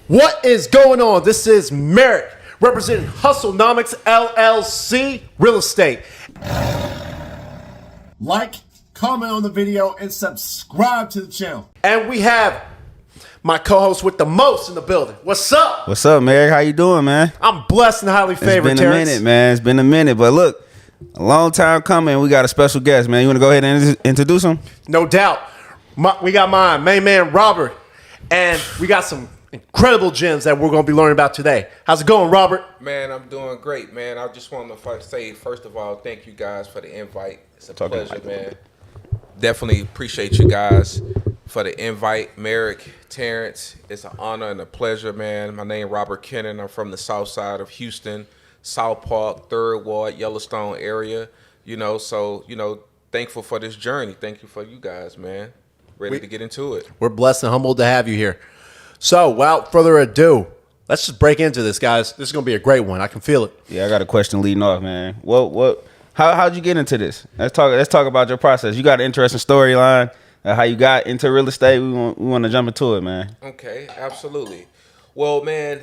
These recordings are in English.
What is going on? This is Merrick, representing Hustlenomics LLC Real Estate. Like, comment on the video, and subscribe to the channel. And we have my co-host with the most in the building. What's up? What's up, Merrick? How you doing, man? I'm blessed and highly favored, It's been a minute, man. It's been a minute. But look, a long time coming. We got a special guest, man. You want to go ahead and introduce him? No doubt. We got my main man, Robert. And we got some incredible gems that we're going to be learning about today. How's it going, Robert? Man, I'm doing great, man. I just want to say, first of all, thank you guys for the invite. It's a pleasure, man. Definitely appreciate you guys for the invite. Merrick, Terrence, it's an honor and a pleasure, man. My name is Robert Kennon. I'm from the south side of Houston, South Park, 3rd Ward, Yellowstone area. Thankful for this journey. Thank you for you guys, man. Ready to get into it. We're blessed and humbled to have you here. So, without further ado, let's just break into this, guys. This is going to be a great one. I can feel it. Yeah, I got a question leading off, man. How'd you get into this? Let's talk about your process. You got an interesting storyline, how you got into real estate. We want to jump into it, man. Okay, absolutely. Well, man,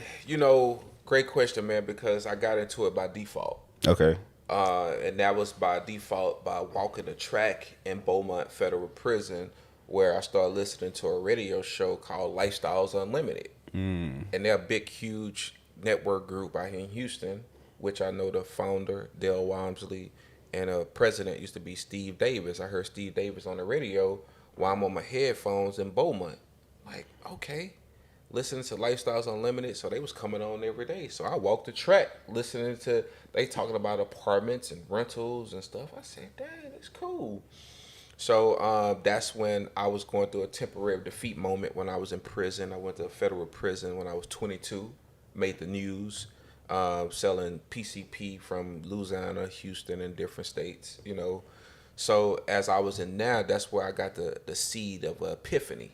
great question, man, because I got into it by default. Okay. And that was by default by walking the track in Beaumont Federal Prison, where I started listening to a radio show called Lifestyles Unlimited. And they're a big, huge network group out here in Houston, which I know the founder, Dale Walmsley, and the president used to be Steve Davis. I heard Steve Davis on the radio while I'm on my headphones in Beaumont. Like, okay, listening to Lifestyles Unlimited. So they was coming on every day. So I walked the track listening to, they talking about apartments and rentals and stuff. I said, dang, that's cool. So that's when I was going through a temporary defeat moment when I was in prison. I went to a federal prison when I was 22, made the news, selling PCP from Louisiana, Houston, and different states, So as I was in now, that's where I got the seed of epiphany.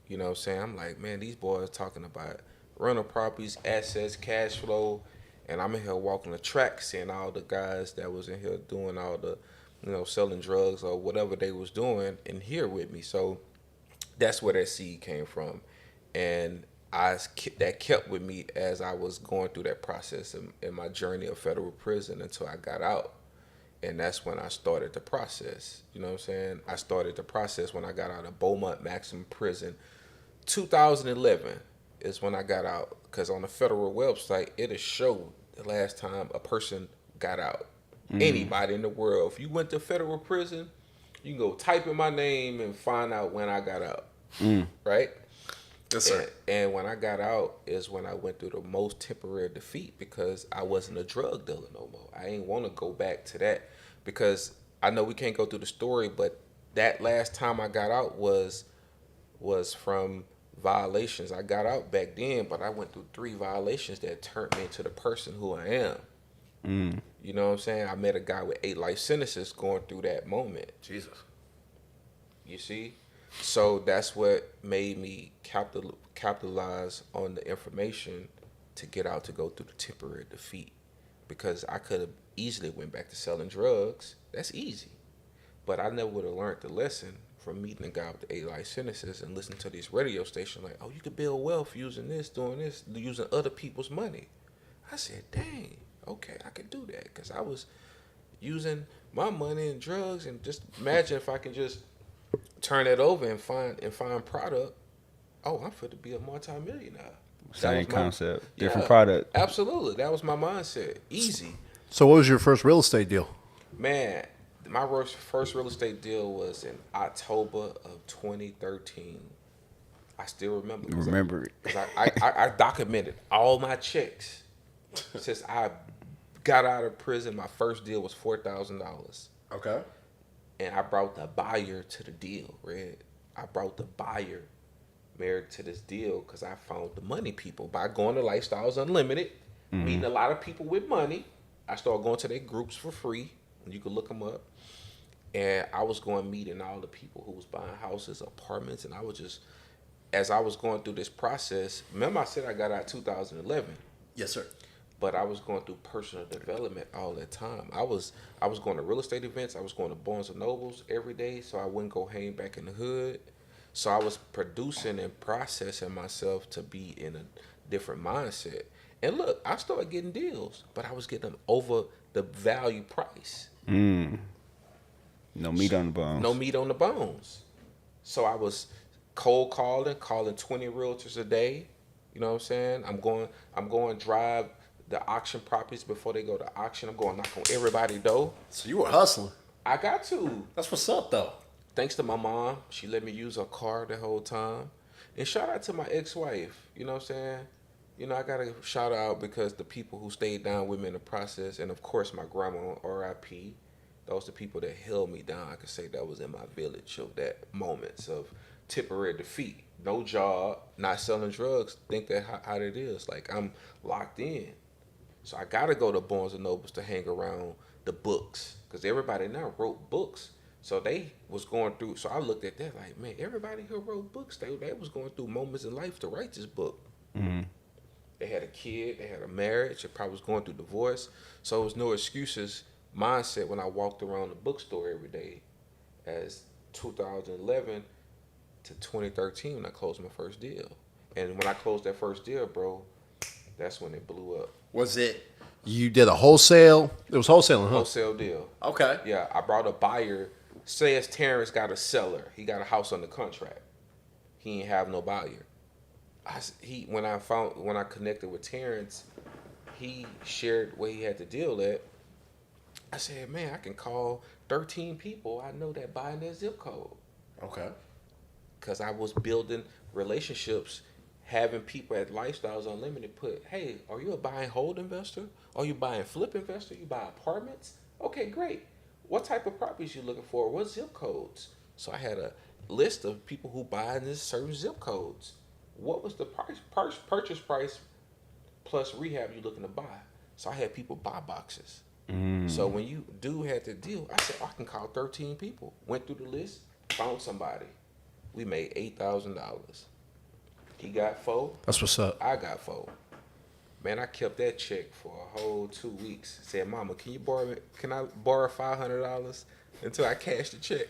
You know what I'm saying? I'm like, man, these boys talking about rental properties, assets, cash flow, and I'm in here walking the track, seeing all the guys that was in here doing all the selling drugs or whatever they was doing in here with me. So that's where that seed came from. And that kept with me as I was going through that process in my journey of federal prison until I got out. And that's when I started the process. You know what I'm saying? I started the process when I got out of Beaumont Maximum Prison. 2011 is when I got out, because on the federal website, it'll show the last time a person got out. Anybody in the world. If you went to federal prison, you can go type in my name and find out when I got out. Right? Yes, sir. And when I got out is when I went through the most temporary defeat, because I wasn't a drug dealer no more. I ain't want to go back to that, because I know we can't go through the story, but that last time I got out was from violations. I got out back then, but I went through 3 violations that turned me into the person who I am. You know what I'm saying? I met a guy with 8 life sentences going through that moment. Jesus. You see? So that's what made me capitalize on the information to get out, to go through the temporary defeat. Because I could have easily went back to selling drugs. That's easy. But I never would have learned the lesson from meeting a guy with 8 life sentences and listening to this radio station like, oh, you could build wealth using this, doing this, using other people's money. I said, dang. Okay, I could do that, because I was using my money and drugs, and just imagine if I can just turn that over and find product. Oh, I'm fit to be a multi-millionaire. Same concept, different product. Absolutely, that was my mindset. Easy. So, what was your first real estate deal? Man, my first real estate deal was in October of 2013. I still remember. Remember it. Because I documented all my checks. Since I got out of prison, my first deal was $4,000. Okay. And I brought the buyer to the deal, Red. I brought the buyer, married to this deal, because I found the money people by going to Lifestyles Unlimited, meeting a lot of people with money. I started going to their groups for free, and you could look them up. And I was going meeting all the people who was buying houses, apartments, and I was just, as I was going through this process, remember I said I got out 2011. Yes, sir. But I was going through personal development all that time. I was going to real estate events. I was going to Barnes and Nobles every day, so I wouldn't go hang back in the hood. So I was producing and processing myself to be in a different mindset. And look, I started getting deals, but I was getting them over the value price. No meat on the bones. No meat on the bones. So I was cold calling 20 realtors a day. You know what I'm saying? I'm going drive the auction properties before they go to auction. I'm going knock on everybody's door. So you were hustling. I got to. That's what's up, though. Thanks to my mom, she let me use her car the whole time. And shout out to my ex-wife. You know what I'm saying? You know, I got to shout out because the people who stayed down with me in the process, and of course my grandma, R.I.P., those are the people that held me down. I could say that was in my village of that moments of temporary defeat. No job, not selling drugs. Think that how it is. Like, I'm locked in. So I got to go to Barnes & Nobles to hang around the books because everybody now wrote books. So they was going through. So I looked at that like, man, everybody who wrote books, they was going through moments in life to write this book. Mm-hmm. They had a kid, they had a marriage, they probably was going through divorce. So it was no excuses mindset when I walked around the bookstore every day as 2011 to 2013 when I closed my first deal. And when I closed that first deal, bro, that's when it blew up. Was it, you did a wholesale? It was wholesaling, huh? Wholesale deal. Okay. Yeah, I brought a buyer. Says Terrence got a seller. He got a house under contract. He ain't have no buyer. When I connected with Terrence, he shared where he had the deal at. I said, man, I can call 13 people I know that buy in their zip code. Okay. Because I was building relationships, having people at Lifestyles Unlimited put, hey, are you a buy and hold investor? Are you buying flip investor? You buy apartments? Okay, great. What type of properties you looking for? What zip codes? So I had a list of people who buy in this certain zip codes. What was the purchase price plus rehab you looking to buy? So I had people buy boxes. So when you had the deal, I said, I can call 13 people. Went through the list, found somebody. We made $8,000. He got 4. That's what's up. I got 4. Man, I kept that check for a whole 2 weeks. Said, Mama, can I borrow $500 until I cash the check?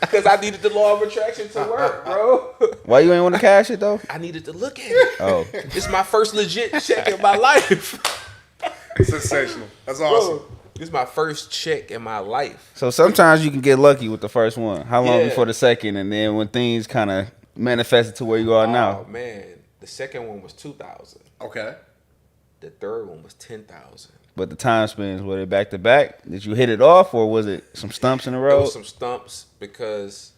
Because I needed the law of attraction to work, bro. Why you ain't want to cash it though? I needed to look at it. Oh, It's my first legit check in my life. Sensational. That's awesome. Bro, this is my first check in my life. so sometimes you can get lucky with the first one. How long Yeah. before the second, and then when things kind of manifested to where you are now? Oh, man. The second one was $2,000. Okay. The third one was $10,000. But the time spans, were they back to back? Did you hit it off, or was it some stumps in the There road? was some stumps because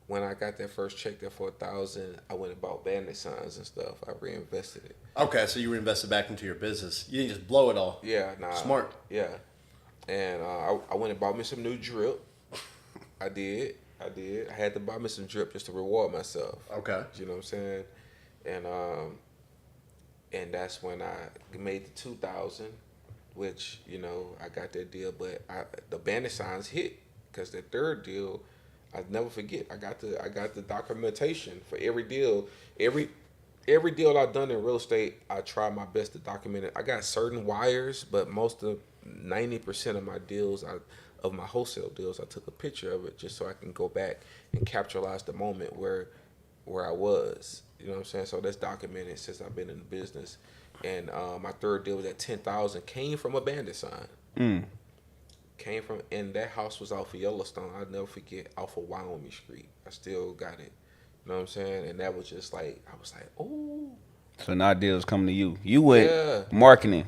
when I got that first check there for $1,000, I went and bought bandit signs and stuff. I reinvested it. Okay, so you reinvested back into your business. You didn't just blow it all. Yeah, nah. Smart. Yeah. And I went and bought me some new drip. I did. I had to buy me some drip just to reward myself. Okay. You know what I'm saying? And that's when I made the 2,000, which, you know, I got that deal. But the bandit signs hit because the third deal, I'll never forget. I got the documentation for every deal. Every deal I've done in real estate, I try my best to document it. I got certain wires, but 90% of my deals, of my wholesale deals, I took a picture of it just so I can go back and capitalize the moment where I was. You know what I'm saying? So that's documented since I've been in the business. And my third deal was at $10,000. Came from a bandit sign. Came from, and that house was off of Yellowstone. I'll never forget, off of Wyoming Street. I still got it. You know what I'm saying? And that was just like, I was like, oh. So now deals come to you. You went Yeah. marketing.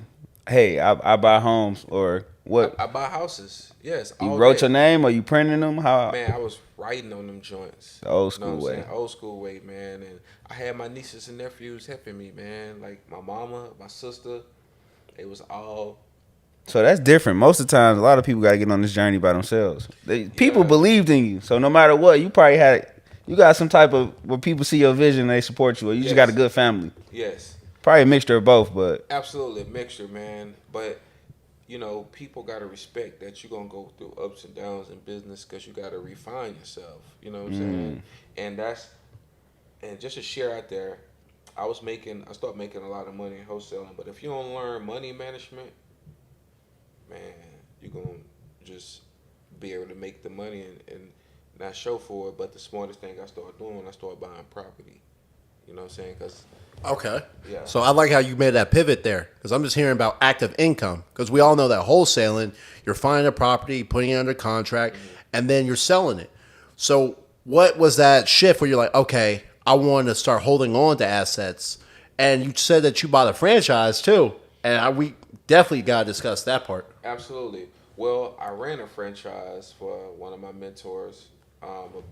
Hey, I buy homes, or what? I buy houses. Yes. You all wrote day. your name, or you printing them? How? Man, I was writing on them joints. The old You know school what I'm way. saying? Old school way, man. And I had my nieces and nephews helping me, man. Like my mama, my sister. It was all. So that's different. Most of the times, a lot of people got to get on this journey by themselves. People believed in you, so no matter what, you got some type of where people see your vision, and they support you, or you just got a good family. Yes. Probably a mixture of both, but Absolutely a mixture, man. But you know, people gotta respect that you're gonna go through ups and downs in business because you gotta refine yourself. You know what I'm saying? And just to share out there, I started making a lot of money in wholesaling. But if you don't learn money management, man, you're gonna just be able to make the money and not show for it, but the smartest thing I started doing, I started buying property. You know what I'm saying? Because Okay. Yeah. So I like how you made that pivot there because I'm just hearing about active income because we all know that wholesaling, you're finding a property, putting it under contract, and then you're selling it. So what was that shift where you're like, okay, I want to start holding on to assets? And you said that you bought a franchise too, and we definitely got to discuss that part. absolutely. Well, I ran a franchise for one of my mentors.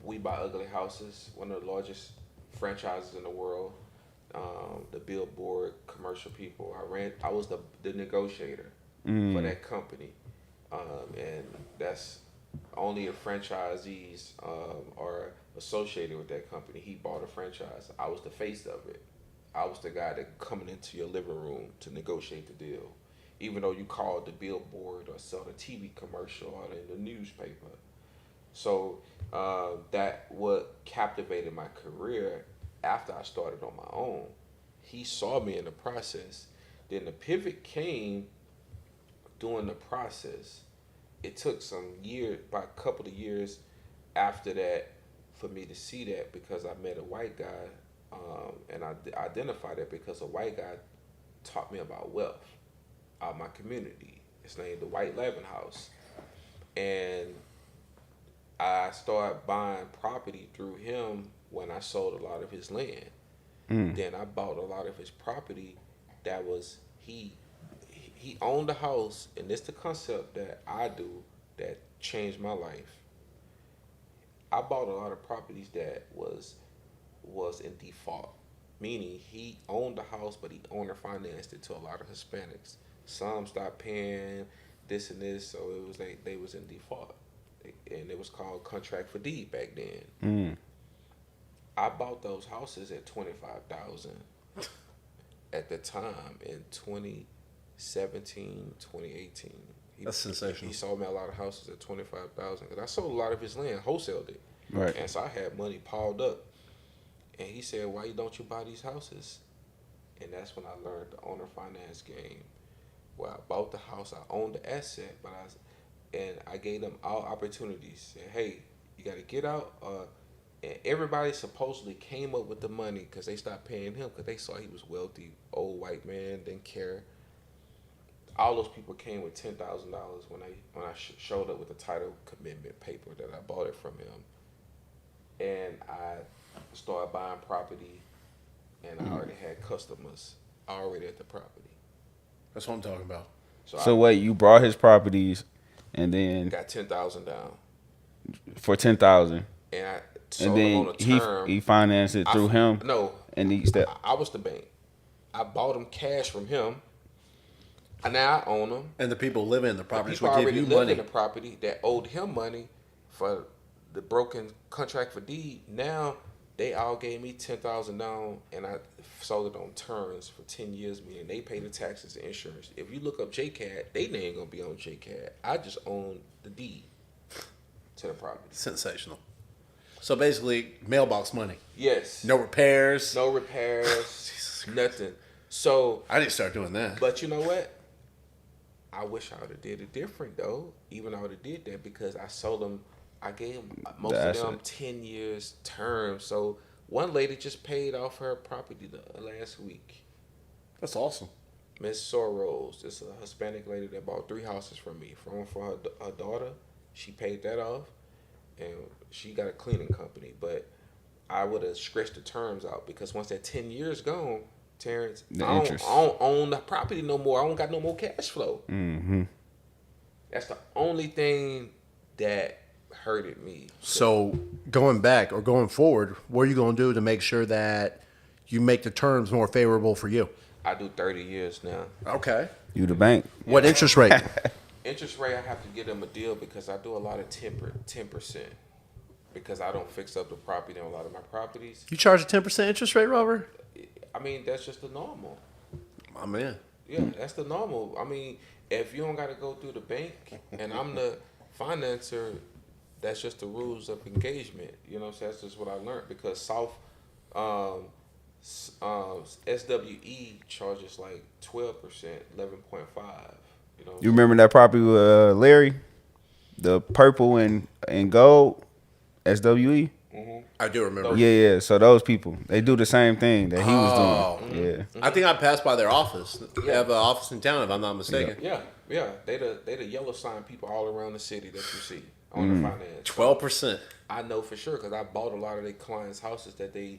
We Buy Ugly Houses, one of the largest franchises in the world. The Billboard commercial people. I was the negotiator for that company, and that's only if franchisees are associated with that company. He bought a franchise. I was the face of it. I was the guy that coming into your living room to negotiate the deal, even though you called the billboard or sell the TV commercial or in the newspaper. So that what captivated my career after I started on my own. He saw me in the process. Then the pivot came during the process. It took some years, about a couple of years after that, for me to see that because I met a white guy, and I identified it because a white guy taught me about wealth out of my community. It's named the White Levin House, and I started buying property through him when I sold a lot of his land. Then I bought a lot of his property that was he owned the house, and this the concept that I do that changed my life. I bought a lot of properties that was in default, meaning he owned the house, but he owner financed it to a lot of Hispanics. Some stopped paying this and this, so it was like they was in default, and it was called contract for deed back then. I bought those houses at $25,000 at the time in 2017, 2018. That's sensational. He sold me a lot of houses at $25,000 because I sold a lot of his land, wholesaled it. Right. And so I had money piled up. And he said, "Why don't you buy these houses?" And that's when I learned the owner finance game. Where I bought the house, I owned the asset, but I gave them all opportunities. Said, "Hey, you got to get out." And everybody supposedly came up with the money because they stopped paying him because they saw he was wealthy, old white man, didn't care. All those people came with $10,000 when I showed up with the title commitment paper that I bought it from him, and I started buying property, and I already had customers already at the property. That's what I'm talking about. So wait, you brought his properties, and then got 10,000 down, for 10,000, and I and sold them then on a term. he financed it through him. No, and he step. I was the bank. I bought them cash from him. And now I own them. And the people living in the properties People would give already you lived money. in the property that owed him money for the broken contract for deed. Now they all gave me $10,000 down, and I sold it on terms for 10 years. Meaning they pay the taxes and insurance. If you look up JCAD, they ain't gonna be on JCAD. I just own the deed to the property. Sensational. So basically, mailbox money. Yes. No repairs. No repairs. Nothing. So I didn't start doing that. But you know what? I wish I would have did it different though. Even I would have did that because I sold them. I gave them, most of them 10 years term. So one lady just paid off her property last week. That's awesome. Miss Soros, this is a Hispanic lady that bought 3 houses from me. For her daughter, she paid that off, and she got a cleaning company. But I would have stretched the terms out because once that 10 years gone, Terrence, I don't own the property no more. I don't got no more cash flow. Mm-hmm. That's the only thing that hurted me. So going back or going forward, what are you going to do to make sure that you make the terms more favorable for you? I do 30 years now. Okay. You the bank. What interest rate? Interest rate, I have to get them a deal because I do a lot of 10% because I don't fix up the property on a lot of my properties. You charge a 10% interest rate, Robert? I mean, that's just the normal. My man. Yeah, that's the normal. I mean, if you don't got to go through the bank and I'm the financer, that's just the rules of engagement. You know what I'm saying? That's just what I learned because SWE charges like 12%, 11.5. You know. You remember that property with Larry, the purple and gold SWE. I do remember. Yeah. So those people, they do the same thing that he was doing. Yeah. I think I passed by their office. They have an office in town, if I'm not mistaken. Yeah. They the yellow sign people all around the city that you see on the finance. 12%. I know for sure because I bought a lot of their clients' houses that they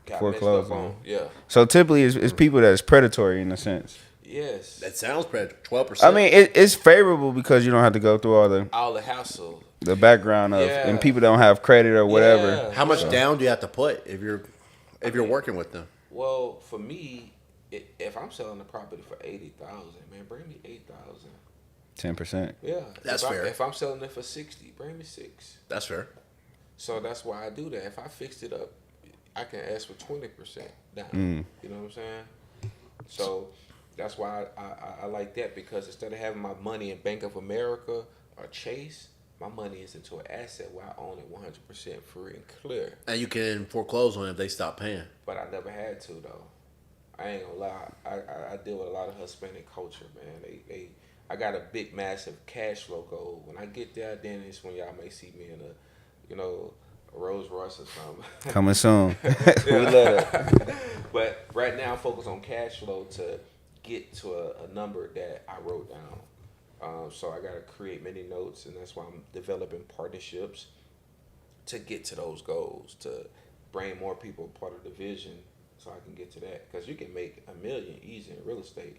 got Foreclosed messed up on. Yeah. So typically, it's people that's predatory in a sense. Yes. That sounds predatory. 12%. I mean, it's favorable because you don't have to go through all the hassle. the background of, Yeah. and people don't have credit or whatever. Yeah. How much down do you have to put if you're working with them? Well, for me, if I'm selling the property for 80,000, man, bring me 8,000. 10%. Yeah, That's if fair. If I'm selling it for 60, bring me 6. That's fair. So that's why I do that. If I fixed it up, I can ask for 20% down. You know what I'm saying? So that's why I like that, because instead of having my money in Bank of America or Chase, my money is into an asset where I own it 100% free and clear. And you can foreclose on it if they stop paying. But I never had to though. I ain't gonna lie. I deal with a lot of Hispanic culture, man. I got a big, massive cash flow goal. When I get there, then it's when y'all may see me in a Rolls Royce or something. Coming soon. We love that. But right now, I'm focused on cash flow to get to a number that I wrote down. So I got to create many notes, and that's why I'm developing partnerships to get to those goals, to bring more people part of the vision, so I can get to that. Because you can make $1 million easy in real estate.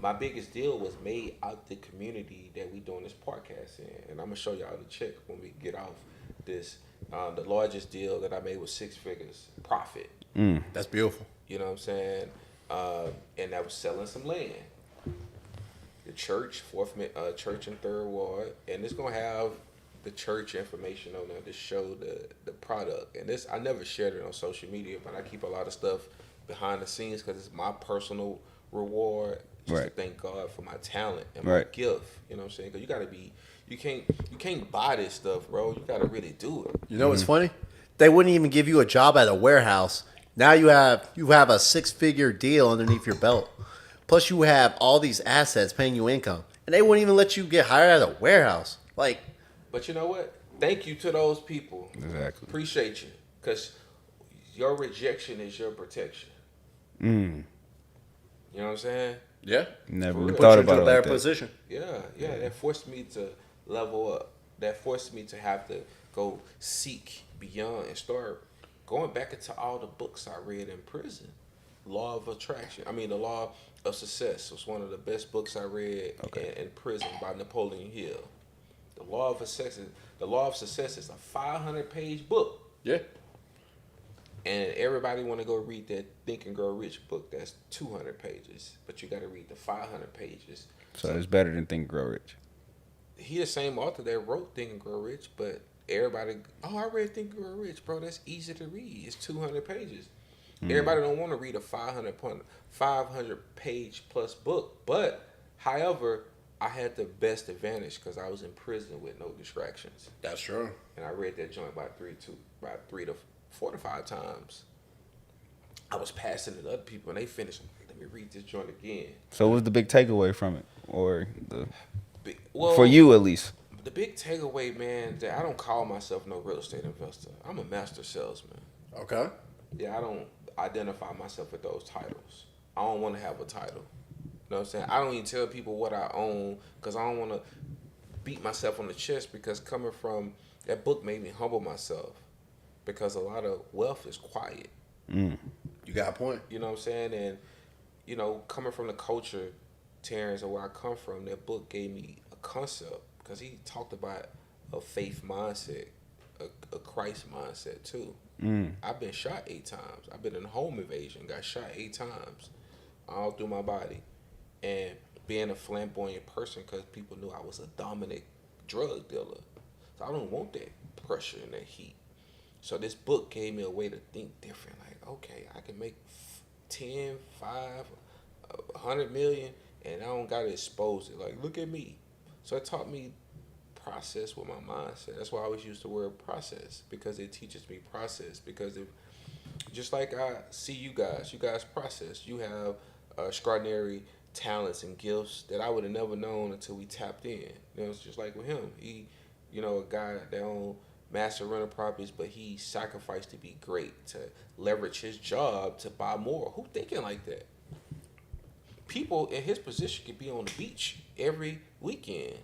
My biggest deal was made out the community that we doing this podcast in, and I'm gonna show y'all the check when we get off this. The largest deal that I made was 6 figures profit. That's beautiful. You know what I'm saying? And I was selling some land. The church, church in 3rd Ward, and it's gonna have the church information on there to show the product. And this, I never shared it on social media, but I keep a lot of stuff behind the scenes because it's my personal reward, just to thank God for my talent and my gift. You know what I'm saying? Because you gotta be, you can't buy this stuff, bro. You gotta really do it. You know what's funny? They wouldn't even give you a job at a warehouse. Now you have a 6-figure deal underneath your belt. Plus you have all these assets paying you income. And they wouldn't even let you get hired at a warehouse. Like, but you know what? Thank you to those people. Exactly. Appreciate you. Because your rejection is your protection. You know what I'm saying? yeah. Never Put thought you about into it a better like that. position. Yeah. That forced me to level up. That forced me to have to go seek beyond and start going back into all the books I read in prison. Law of Attraction. The Law of Success was one of the best books I read in prison by Napoleon Hill. The Law of Success is a 500-page book. Yeah. And everybody want to go read that Think and Grow Rich book that's 200 pages, but you got to read the 500 pages. So it's better than Think and Grow Rich. He the same author that wrote Think and Grow Rich, but everybody, I read Think and Grow Rich, bro. That's easy to read. It's 200 pages. Everybody don't want to read a 500 page plus book, but however, I had the best advantage because I was in prison with no distractions. That's true. And I read that joint about 3 to 4 to 5 times. I was passing it to other people, and they finished. Let me read this joint again. So what's the big takeaway from it, or Well, for you at least? The big takeaway, man, that I don't call myself no real estate investor. I'm a master salesman. Okay. Yeah, I don't identify myself with those titles. I don't want to have a title. You know what I'm saying? I don't even tell people what I own because I don't want to beat myself on the chest, because coming from that book made me humble myself, because a lot of wealth is quiet. You got a point. You know what I'm saying? And, coming from the culture, Terrence, or where I come from, that book gave me a concept, because he talked about a faith mindset, a Christ mindset too. I've been shot 8 times. I've been in a home invasion, got shot 8 times, all through my body. And being a flamboyant person, because people knew I was a dominant drug dealer. So I don't want that pressure and that heat. So this book gave me a way to think different. Like, okay, I can make 10, 5, 100 million, and I don't got to expose it. Like, look at me. So it taught me process with my mindset. That's why I always use the word process, because it teaches me process. Because just like I see you guys process. You have extraordinary talents and gifts that I would have never known until we tapped in. It's just like with him. He, a guy that don't master rental properties, but he sacrificed to be great, to leverage his job to buy more. Who thinking like that? People in his position could be on the beach every weekend,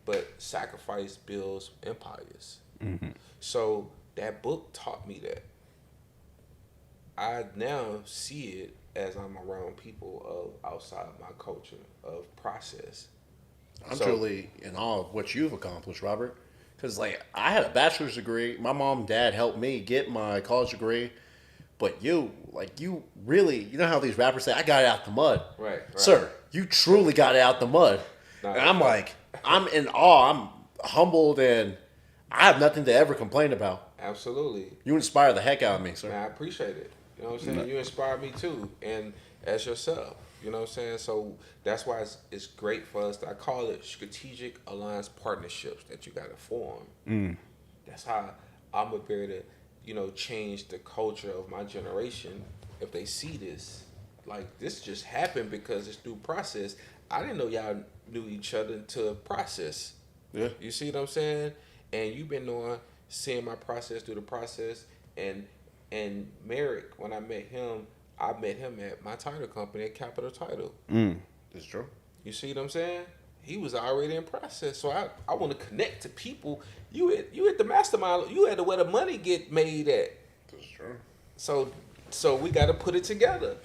but sacrifice builds empires. So that book taught me that. I now see it as I'm around people of outside my culture of process. I'm truly in awe of what you've accomplished, Robert. Because, like, I had a bachelor's degree. My mom and dad helped me get my college degree. But you really, you know how these rappers say, I got it out the mud. Right. Sir, you truly got it out the mud. Nah, and I'm like, I'm in awe. I'm humbled, and I have nothing to ever complain about. Absolutely. You inspire the heck out of me, sir. Man, I appreciate it. You know what I'm saying? You inspire me too, and as yourself. You know what I'm saying? So that's why it's great for us. I call it strategic alliance partnerships that you got to form. That's how I'm gonna be able to, change the culture of my generation. If they see this, like this just happened because it's through process. I didn't know y'all knew each other until process. Yeah. You see what I'm saying? And you've been seeing my process through the process. And Merrick, when I met him at my title company at Capital Title. That's true. You see what I'm saying? He was already in process. So I want to connect to people. You at the mastermind. You at where the money get made at. That's true. So we got to put it together.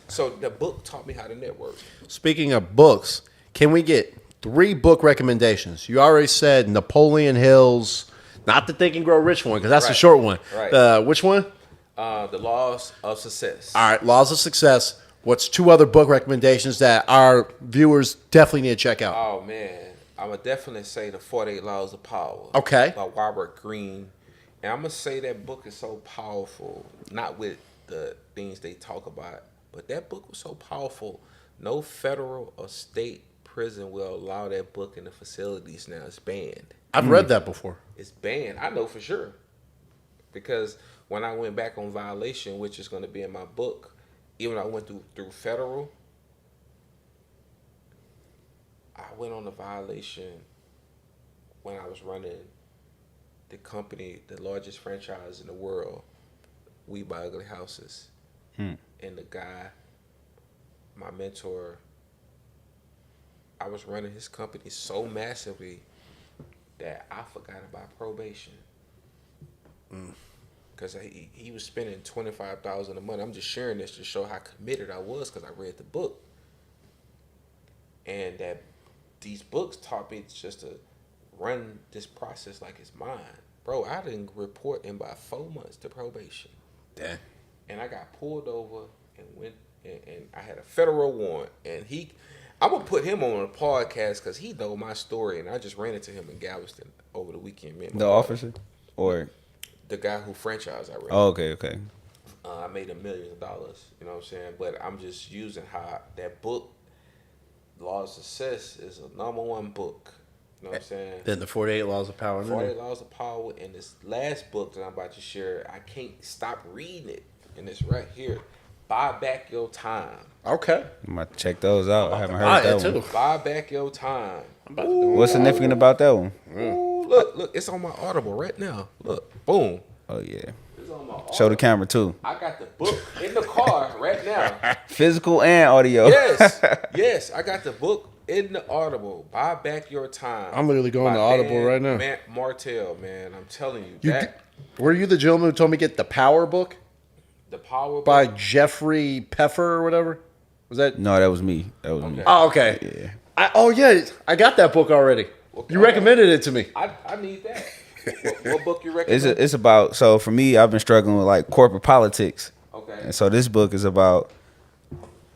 So the book taught me how to network. Speaking of books, can we get 3 book recommendations? You already said Napoleon Hill's, not the Think and Grow Rich one, because that's the Right. short one. Right. Which one? The Laws of Success. All right, Laws of Success. What's 2 other book recommendations that our viewers definitely need to check out? Oh man, I would definitely say the 48 Laws of Power. Okay. By Robert Greene, and I'm gonna say that book is so powerful. Not with the things they talk about, but that book was so powerful. No federal or state prison will allow that book in the facilities now. It's banned. I've read that before. It's banned. I know for sure, because when I went back on violation, which is going to be in my book, even though I went through federal, I went on a violation when I was running the company, the largest franchise in the world, We Buy Ugly Houses. And the guy, my mentor, I was running his company so massively that I forgot about probation. Because he was spending $25,000 a month. I'm just sharing this to show how committed I was because I read the book. And that these books taught me just to run this process like it's mine. Bro, I didn't report in about 4 months to probation. Damn. And I got pulled over and went, and I had a federal warrant. And I'm going to put him on a podcast because he know my story. And I just ran into him in Galveston over the weekend. The officer? Or? The guy who franchised I ran. Oh, okay. I made $1 million, you know what I'm saying? But I'm just using how that book, Law of Success, is a #1 book. You know what I'm saying? Then the 48 Laws of Power. 48 Laws of Power, and this last book that I'm about to share, I can't stop reading it. And it's right here. Buy Back Your Time. Okay. I'm about to check those out. I haven't Buy heard it that one. too. Buy Back Your Time. What's significant about that one? Ooh, look, it's on my Audible right now. Look, boom. Oh, yeah. It's on my Audible. Show the camera, too. I got the book in the car right now. Physical and audio. Yes, I got the book in the Audible. Buy Back Your Time. I'm literally going by to Audible Dan right now. Martell, man, I'm telling you, Were you the gentleman who told me to get the Power book the power by book, Jeffrey Peffer or whatever? Was that? No, that was me. Me. Oh, okay. Yeah. I got that book already. Okay. You recommended it to me. I need that. What book you recommend? It's about, so for me, I've been struggling with like corporate politics. Okay. And so this book is about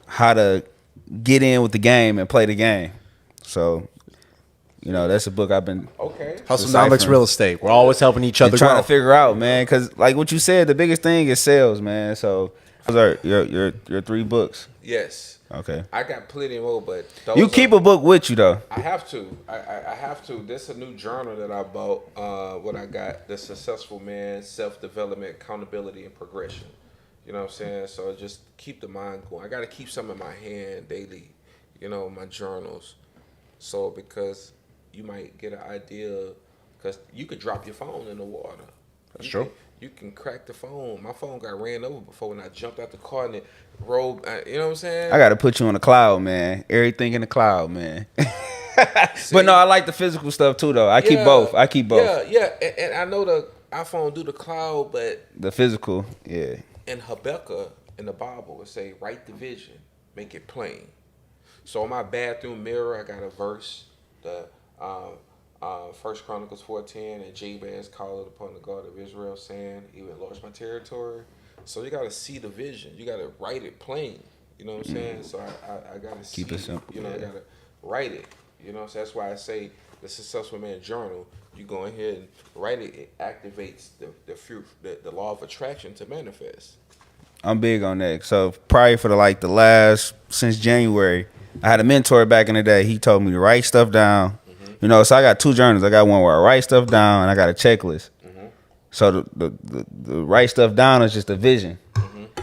how to get in with the game and play the game. So, that's a book I've been Hustlenomics deciphering. Real Estate. We're always helping each other trying grow. to figure out, man, because like what you said, the biggest thing is sales, man. So those are your 3 books. Yes. Okay. I got plenty more, but those You keep a book with you though. I have to. I have to. This is a new journal that I bought. What I got, The Successful Man, Self-Development, Accountability, and Progression. You know what I'm saying? So just keep the mind going. I got to keep some in my hand daily, my journals. So because you might get an idea, because you could drop your phone in the water. That's true. You can crack the phone. My phone got ran over before when I jumped out the car and it rolled. You know what I'm saying? I gotta put you on the cloud, man. Everything in the cloud, man. But no, I like the physical stuff too, though. I keep both. Yeah. And I know the iPhone do the cloud, but The physical, yeah. in Habakkuk in the Bible, it say, write the vision, make it plain. So on my bathroom mirror, I got a verse, the 1 Chronicles 4:10, and Jabez called upon the God of Israel, saying, "He will enlarge my territory." So you got to see the vision. You got to write it plain. You know what I'm saying? So I got to Keep it simple. You know, I got to write it. You know, so that's why I say the Successful Man Journal. You go ahead and write it. It activates the law of attraction to manifest. I'm big on that. So probably for the last since January, I had a mentor back in the day. He told me to write stuff down. You know, so I got 2 journals. I got one where I write stuff down, and I got a checklist. So the write stuff down is just the vision.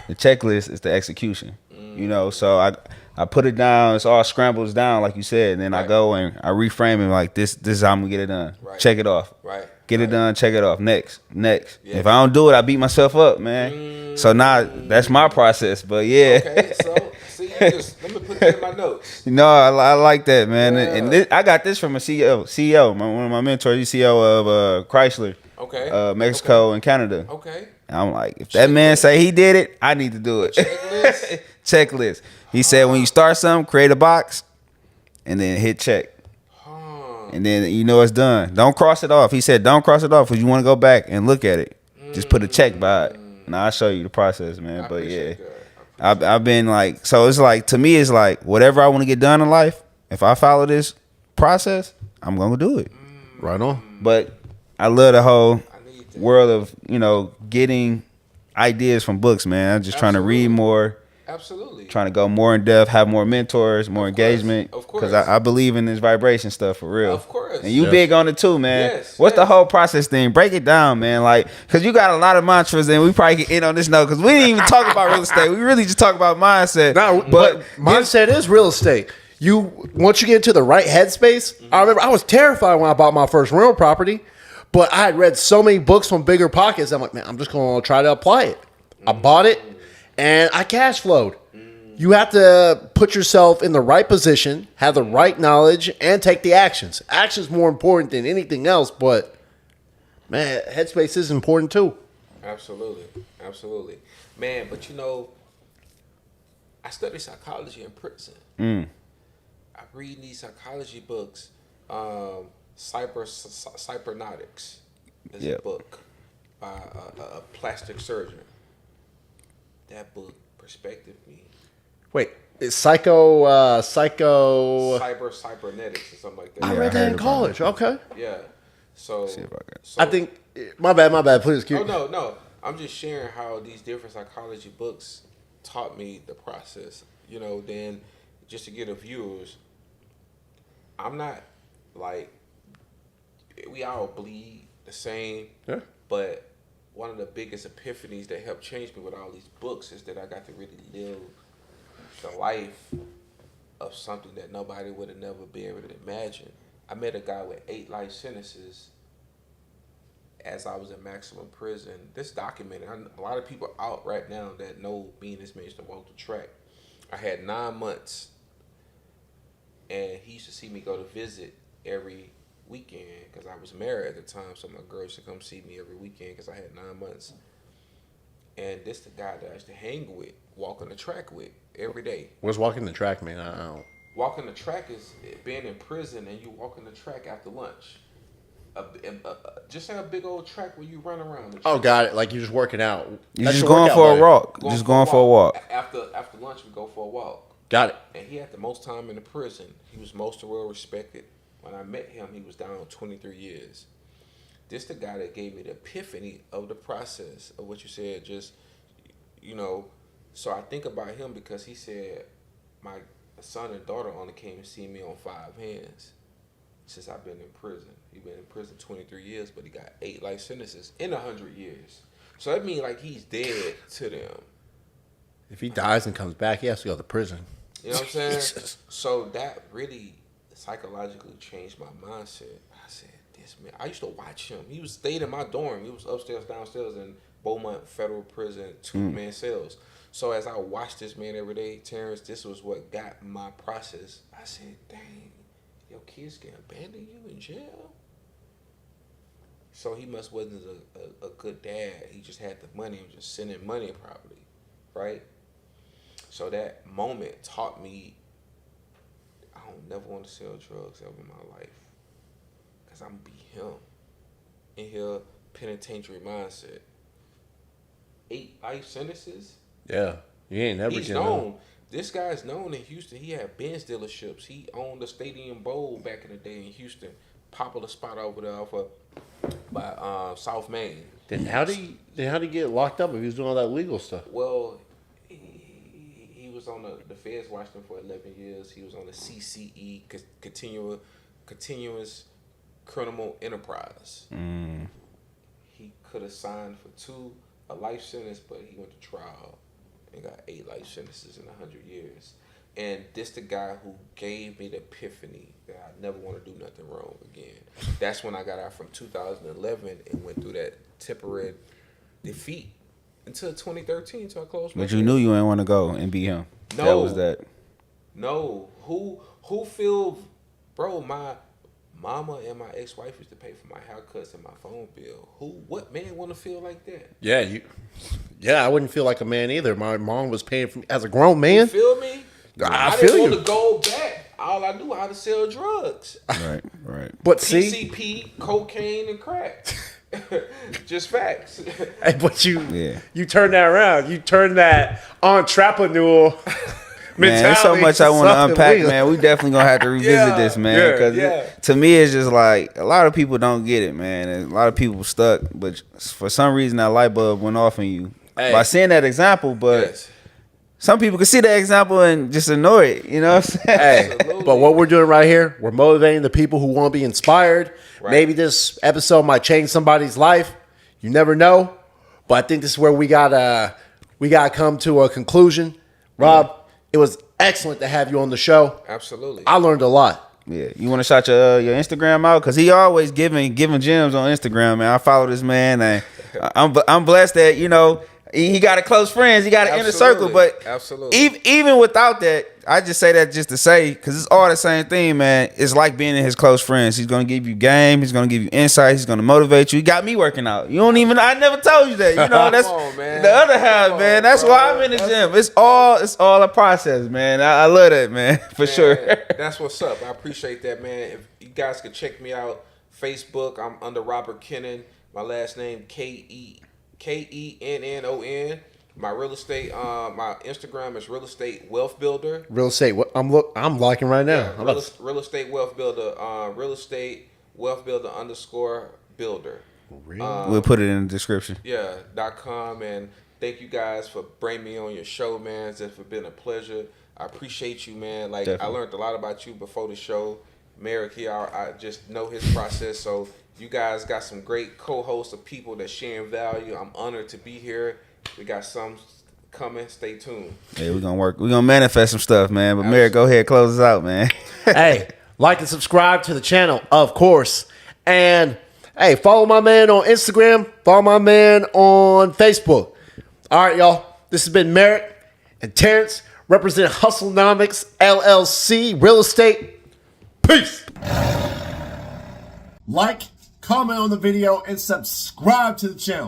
The checklist is the execution. You know, so I put it down. It's all scrambles down, like you said, and then I go and I reframe it like this. This is how I'm gonna get it done. Right. Check it off. Right. Get it done. Check it off. Next. Yeah. If I don't do it, I beat myself up, man. So now that's my process. But yeah. Okay, so see, let me put that in my notes. No, I like that, man. Yeah. And I got this from a CEO, one of my mentors, the CEO of Chrysler, Okay. Mexico and Canada. Okay. And I'm like, if that man say he did it, I need to do it. Checklist. Checklist. He said when you start something, create a box, and then hit check. And then you know it's done. Don't cross it off. He said don't cross it off because you want to go back and look at it. Just put a check by it. Now I'll show you the process, man. But yeah. I've been like, so it's like, to me, it's like, whatever I want to get done in life, if I follow this process, I'm going to do it. Right on. But I love the whole world of, you know, getting ideas from books, man. I'm just trying to read more. Absolutely. Trying to go more in depth, have more mentors, more engagement. Of course. Because I believe in this vibration stuff for real. Of course. And you big on it too, man. Yes, What's the whole process thing? Break it down, man. Like, because you got a lot of mantras, and we probably get in on this note because we didn't even talk about real estate. We really just talk about mindset. But mindset is real estate. Once you get into the right headspace, I remember I was terrified when I bought my first rental property, but I had read so many books from Bigger Pockets. I'm like, man, I'm just going to try to apply it. I bought it, and I cash flowed. You have to put yourself in the right position, have the right knowledge, and take the actions. Action's more important than anything else, but, man, headspace is important too. Absolutely. Man, but you know, I study psychology in prison. I read these psychology books. Cybernautics is a book by a plastic surgeon. That book perspective me. Wait, it's cybernetics Cybernetics or something like that. I read that in college. Okay. Yeah. So, I think, my bad, please. Oh, no. I'm just sharing how these different psychology books taught me the process. You know, then just to get the viewers, I'm not like, we all bleed the same. Yeah. But one of the biggest epiphanies that helped change me with all these books is that I got to really live the life of something that nobody would have never been able to imagine. I met a guy with 8 life sentences as I was in maximum prison. This documented. A lot of people out right now that know me and this man used to walk the track. I had 9 months, and he used to see me go to visit every weekend because I was married at the time, so my girl used to come see me every weekend because I had 9 months. And this the guy that I used to hang with, walking the track with every day. What's walking the track, man? I don't. Walking the track is being in prison and you walking the track after lunch. Just have a big old track where you run around. Oh, got it. Like you're just working out. You're just going for a walk. Going just going for a walk. After lunch, we go for a walk. Got it. And he had the most time in the prison. He was most well respected. When I met him, he was down 23 years. This the guy that gave me the epiphany of the process of what you said. Just, you know, so I think about him because he said my son and daughter only came and see me on 5 hands since I've been in prison. He's been in prison 23 years, but he got 8 life sentences in 100 years. So that means like he's dead to them. If he dies and comes back, he has to go to prison. You know what I'm saying? So that really psychologically changed my mindset. I said, this man. I used to watch him. He was stayed in my dorm. He was upstairs, downstairs in Beaumont Federal Prison, 2-man cells. So as I watched this man every day, Terrence, this was what got my process. I said, dang, your kids can abandon you in jail? So he must wasn't a good dad. He just had the money. He was just sending money probably, right? So that moment taught me I don't never want to sell drugs ever in my life. Because I'm going to be him. In here, penitentiary mindset. 8 life sentences. Yeah, you ain't never He's getting known. on. This guy's known in Houston. He had Benz dealerships. He owned the Stadium Bowl back in the day in Houston. Popular spot over there off of by South Main. Then how did he get locked up if he was doing all that legal stuff? Well, he was on the feds watched him for 11 years. He was on the CCE, continuous criminal enterprise. He could have signed for a life sentence, but he went to trial and got 8 life sentences in 100 years. And this the guy who gave me the epiphany that I never want to do nothing wrong again. That's when I got out from 2011 and went through that temporary defeat until 2013 until I closed my But you knew you ain't want to go and be him. No. That was that. No. Who feel, bro, my mama and my ex-wife used to pay for my haircuts and my phone bill. What man want to feel like that? Yeah, I wouldn't feel like a man either. My mom was paying for me as a grown man. You feel me? I didn't feel want you. to go back. All I knew how to sell drugs. Right. But see, PCP, cocaine, and crack. Just facts. hey, but you turn that around. You turn that entrepreneur mentality. Man, there's so much I want to unpack, man. We definitely gonna have to revisit this, man. Because to me, it's just like a lot of people don't get it, man. And a lot of people stuck, but for some reason, that light bulb went off in you by seeing that example. But some people can see that example and just ignore it. You know what I'm saying? Hey, but what we're doing right here, we're motivating the people who want to be inspired. Right. Maybe this episode might change somebody's life. You never know. But I think this is where we gotta come to a conclusion. Rob, it was excellent to have you on the show. Absolutely. I learned a lot. Yeah, you want to shout your Instagram out because he always giving gems on Instagram, man. I follow this man, and I'm blessed that he got a close friends, he got an inner circle, but even without that, I just say that just to say because it's all the same thing, man. It's like being in his close friends. He's gonna give you game, he's gonna give you insight, he's gonna motivate you. He got me working out. I never told you that. That's the other half, man. That's why I'm in the gym. It's all a process, man. I love that, man, for sure. That's what's up. I appreciate that, man. If you guys could check me out, Facebook, I'm under Robert Kennon. My last name Kennon. My real estate, my Instagram is Real Estate Wealth Builder. Real estate. I'm locking right now. Yeah, real Estate Wealth Builder. Real Estate Wealth Builder _builder. We'll put it in the description. Yeah, .com. And thank you guys for bringing me on your show, man. It's been a pleasure. I appreciate you, man. Like definitely. I learned a lot about you before the show. Merrick here, I just know his process. So you guys got some great co-hosts of people that sharing value. I'm honored to be here. We got some coming. Stay tuned. Yeah, we're gonna manifest some stuff, man. But Merrick, go ahead, close us out, man. Hey, like and subscribe to the channel, of course. And hey, follow my man on Instagram. Follow my man on Facebook. All right, y'all. This has been Merrick and Terrence, represent Hustlenomics LLC Real Estate. Peace. Like, comment on the video, and subscribe to the channel.